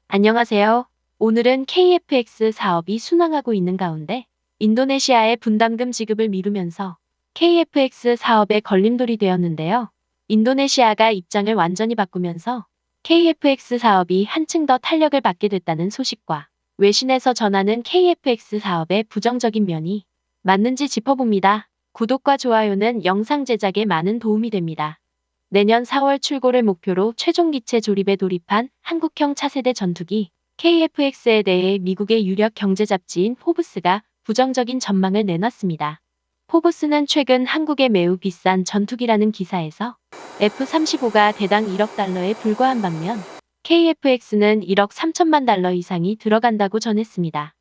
안녕하세요. 오늘은 KFX 사업이 순항하고 있는 가운데 인도네시아의 분담금 지급을 미루면서 KFX 사업에 걸림돌이 되었는데요. 인도네시아가 입장을 완전히 바꾸면서 KFX 사업이 한층 더 탄력을 받게 됐다는 소식과 외신에서 전하는 KFX 사업의 부정적인 면이 맞는지 짚어봅니다. 구독과 좋아요는 영상 제작에 많은 도움이 됩니다. 내년 4월 출고를 목표로 최종 기체 조립에 돌입한 한국형 차세대 전투기 KF-X에 대해 미국의 유력 경제 잡지인 포브스가 부정적인 전망을 내놨습니다. 포브스는 최근 한국에 매우 비싼 전투기라는 기사에서 F-35가 대당 1억 달러에 불과한 반면 KF-X는 1억 3천만 달러 이상이 들어간다고 전했습니다.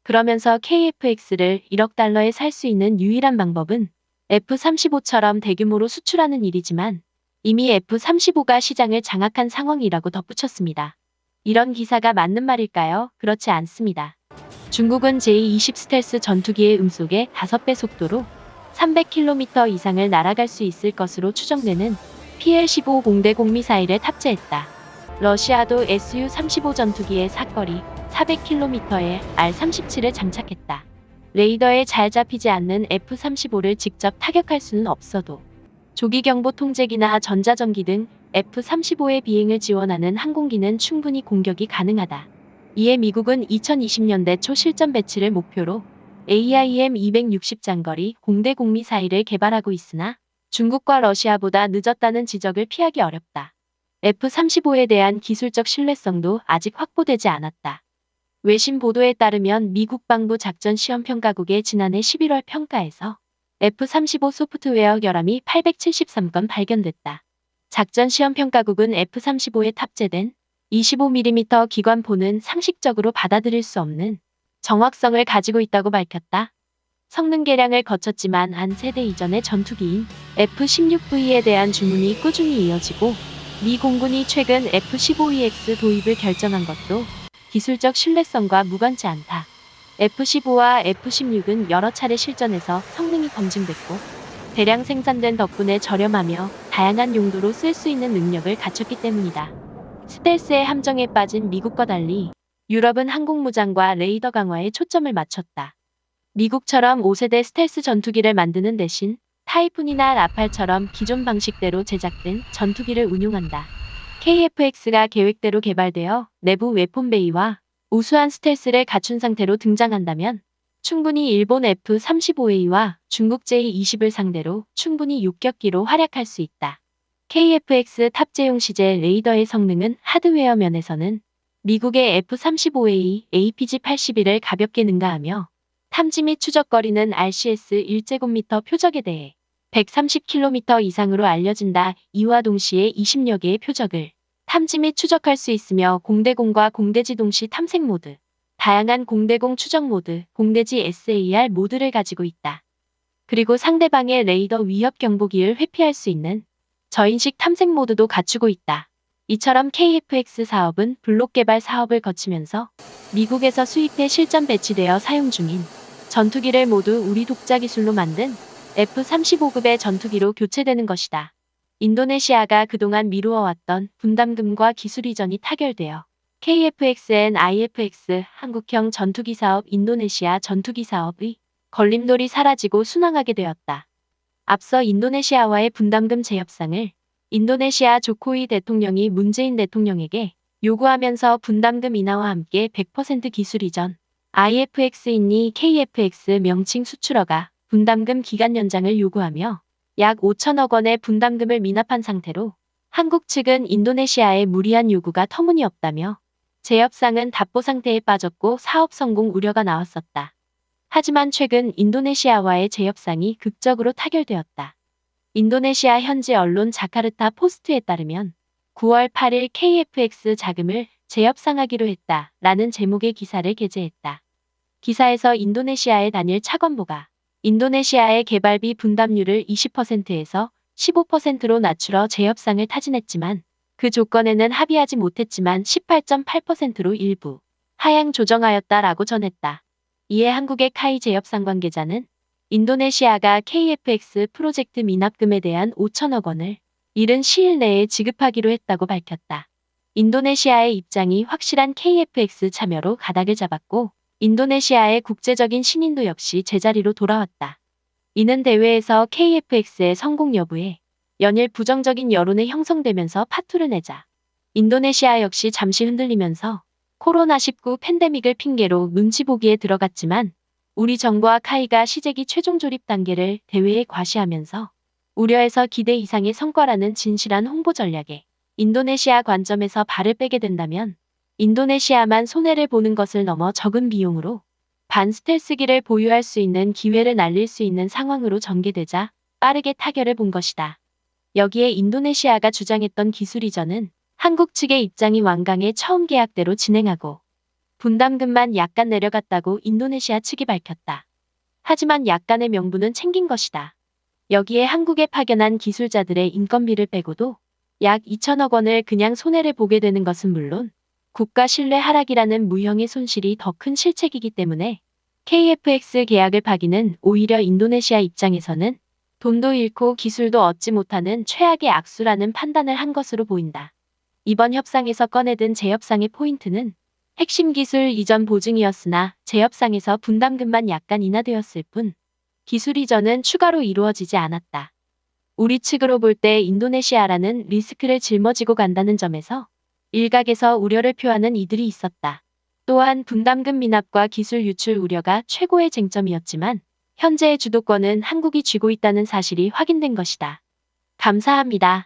그러면서 KF-X를 1억 달러에 살 수 있는 유일한 방법은 F-35처럼 대규모로 수출하는 일이지만 이미 F-35가 시장을 장악한 상황이라고 덧붙였습니다. 이런 기사가 맞는 말일까요? 그렇지 않습니다. 중국은 제-20 스텔스 전투기의 음속에 5배 속도로 300km 이상을 날아갈 수 있을 것으로 추정되는 PL-15 공대공 미사일을 탑재했다. 러시아도 Su-35 전투기의 사거리 400km에 R-37을 장착했다. 레이더에 잘 잡히지 않는 F-35를 직접 타격할 수는 없어도 조기경보 통제기나 전자전기 등 F-35의 비행을 지원하는 항공기는 충분히 공격이 가능하다. 이에 미국은 2020년대 초 실전 배치를 목표로 AIM-260 장거리 공대공 미사일을 개발하고 있으나 중국과 러시아보다 늦었다는 지적을 피하기 어렵다. F-35에 대한 기술적 신뢰성도 아직 확보되지 않았다. 외신 보도에 따르면 미국 방부 작전시험평가국의 지난해 11월 평가에서 F-35 소프트웨어 결함이 873건 발견됐다. 작전시험평가국은 F-35에 탑재된 25mm 기관포는 상식적으로 받아들일 수 없는 정확성을 가지고 있다고 밝혔다. 성능 개량을 거쳤지만 한 세대 이전의 전투기인 F-16V에 대한 주문이 꾸준히 이어지고 미 공군이 최근 F-15EX 도입을 결정한 것도 기술적 신뢰성과 무관치 않다. F-15와 F-16은 여러 차례 실전에서 성능이 검증됐고 대량 생산된 덕분에 저렴하며 다양한 용도로 쓸 수 있는 능력을 갖췄기 때문이다. 스텔스의 함정에 빠진 미국과 달리 유럽은 항공무장과 레이더 강화에 초점을 맞췄다. 미국처럼 5세대 스텔스 전투기를 만드는 대신 타이푼이나 라팔처럼 기존 방식대로 제작된 전투기를 운용한다. KF-X가 계획대로 개발되어 내부 웨폰 베이와 우수한 스텔스를 갖춘 상태로 등장한다면 충분히 일본 F-35A와 중국 J-20을 상대로 충분히 역격기로 활약할 수 있다. KF-X 탑재용 시제 레이더의 성능은 하드웨어 면에서는 미국의 F-35A, APG-81을 가볍게 능가하며 탐지 및 추적 거리는 RCS 1제곱미터 표적에 대해 130km 이상으로 알려진다. 이와 동시에 20여 개의 표적을 탐지 및 추적할 수 있으며 공대공과 공대지 동시 탐색 모드, 다양한 공대공 추적 모드, 공대지 SAR 모드를 가지고 있다. 그리고 상대방의 레이더 위협 경보기를 회피할 수 있는 저인식 탐색 모드도 갖추고 있다. 이처럼 KF-X 사업은 블록 개발 사업을 거치면서 미국에서 수입해 실전 배치되어 사용 중인 전투기를 모두 우리 독자 기술로 만든 F-35급의 전투기로 교체되는 것이다. 인도네시아가 그동안 미루어왔던 분담금과 기술 이전이 타결되어 KF-XN IFX 한국형 전투기 사업 인도네시아 전투기 사업의 걸림돌이 사라지고 순항하게 되었다. 앞서 인도네시아와의 분담금 재협상을 인도네시아 조코위 대통령이 문재인 대통령에게 요구하면서 분담금 인하와 함께 100% 기술 이전, IFX이니 KF-X 명칭 수출허가, 분담금 기간 연장을 요구하며 약 5천억 원의 분담금을 미납한 상태로 한국 측은 인도네시아의 무리한 요구가 터무니없다며 재협상은 답보 상태에 빠졌고 사업 성공 우려가 나왔었다. 하지만 최근 인도네시아와의 재협상이 극적으로 타결되었다. 인도네시아 현지 언론 자카르타 포스트에 따르면 9월 8일 KF-X 자금을 재협상하기로 했다 라는 제목의 기사를 게재했다. 기사에서 인도네시아의 단일 차관보가 인도네시아의 개발비 분담률을 20%에서 15%로 낮추어 재협상을 타진했지만 그 조건에는 합의하지 못했지만 18.8%로 일부 하향 조정하였다라고 전했다. 이에 한국의 카이 재협상 관계자는 인도네시아가 KF-X 프로젝트 미납금에 대한 5천억 원을 이른 시일 내에 지급하기로 했다고 밝혔다. 인도네시아의 입장이 확실한 KFX 참여로 가닥을 잡았고 인도네시아의 국제적인 신인도 역시 제자리로 돌아왔다. 이는 대회에서 KFX의 성공 여부에 연일 부정적인 여론이 형성되면서 파투를 내자 인도네시아 역시 잠시 흔들리면서 코로나19 팬데믹을 핑계로 눈치 보기에 들어갔지만 우리 정부와 카이가 시제기 최종 조립 단계를 대회에 과시하면서 우려에서 기대 이상의 성과라는 진실한 홍보 전략에 인도네시아 관점에서 발을 빼게 된다면 인도네시아만 손해를 보는 것을 넘어 적은 비용으로 반스텔스기를 보유할 수 있는 기회를 날릴 수 있는 상황으로 전개되자 빠르게 타결을 본 것이다. 여기에 인도네시아가 주장했던 기술 이전은 한국 측의 입장이 완강해 처음 계약대로 진행하고 분담금만 약간 내려갔다고 인도네시아 측이 밝혔다. 하지만 약간의 명분은 챙긴 것이다. 여기에 한국에 파견한 기술자들의 인건비를 빼고도 약 2천억 원을 그냥 손해를 보게 되는 것은 물론 국가 신뢰 하락이라는 무형의 손실이 더 큰 실책이기 때문에 KFX 계약을 파기는 오히려 인도네시아 입장에서는 돈도 잃고 기술도 얻지 못하는 최악의 악수라는 판단을 한 것으로 보인다. 이번 협상에서 꺼내든 재협상의 포인트는 핵심 기술 이전 보증이었으나 재협상에서 분담금만 약간 인하되었을 뿐 기술 이전은 추가로 이루어지지 않았다. 우리 측으로 볼 때 인도네시아라는 리스크를 짊어지고 간다는 점에서 일각에서 우려를 표하는 이들이 있었다. 또한 분담금 미납과 기술 유출 우려가 최고의 쟁점이었지만 현재의 주도권은 한국이 쥐고 있다는 사실이 확인된 것이다. 감사합니다.